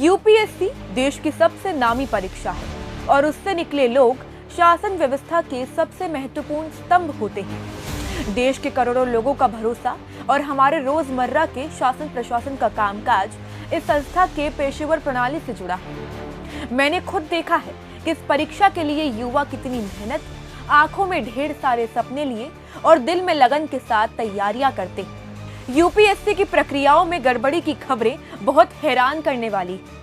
UPSC देश की सबसे नामी परीक्षा है और उससे निकले लोग शासन व्यवस्था के सबसे महत्वपूर्ण स्तंभ होते हैं। देश के करोड़ों लोगों का भरोसा और हमारे रोजमर्रा के शासन प्रशासन का कामकाज इस संस्था के पेशेवर प्रणाली से जुड़ा है। मैंने खुद देखा है कि इस परीक्षा के लिए युवा कितनी मेहनत, आंखों में ढेर सारे सपने लिए और दिल में लगन के साथ तैयारियां करते हैं। यूपीएससी की प्रक्रियाओं में गड़बड़ी की खबरें बहुत हैरान करने वाली है।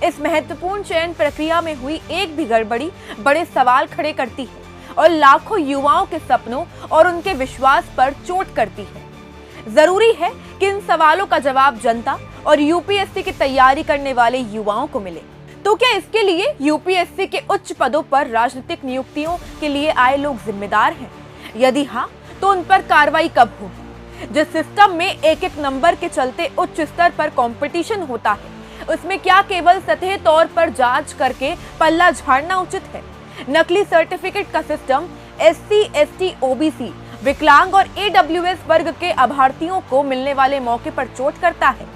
इस महत्वपूर्ण चयन प्रक्रिया में हुई एक भी गड़बड़ी बड़े सवाल खड़े करती है और लाखों युवाओं के सपनों और उनके विश्वास पर चोट करती है। जरूरी है कि इन सवालों का जवाब जनता और यूपीएससी की तैयारी करने वाले युवाओं को मिले। तो क्या इसके लिए यूपीएससी के उच्च पदों पर राजनीतिक नियुक्तियों के लिए आए लोग जिम्मेदार हैं? यदि हाँ, तो उन पर कार्रवाई कब होगी? जिस सिस्टम में एक एक नंबर के चलते उच्च स्तर पर कंपटीशन होता है, उसमें क्या केवल सतही तौर पर जांच करके पल्ला झाड़ना उचित है? नकली सर्टिफिकेट का सिस्टम एससी, एसटी, ओबीसी, विकलांग और एडब्ल्यूएस वर्ग के अभ्यर्थियों को मिलने वाले मौके पर चोट करता है।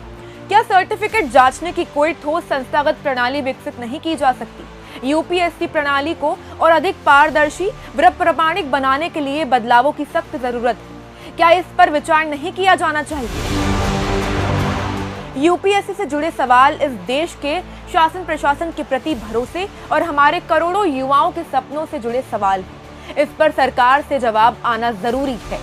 क्या सर्टिफिकेट जांचने की कोई ठोस संस्थागत प्रणाली विकसित नहीं की जा सकती? यूपीएससी प्रणाली को और अधिक पारदर्शी व प्रामाणिक बनाने के लिए बदलावों की सख्त जरूरत है। क्या इस पर विचार नहीं किया जाना चाहिए? यूपीएससी से जुड़े सवाल इस देश के शासन प्रशासन के प्रति भरोसे और हमारे करोड़ों युवाओं के सपनों से जुड़े सवाल हैं। इस पर सरकार से जवाब आना जरूरी है।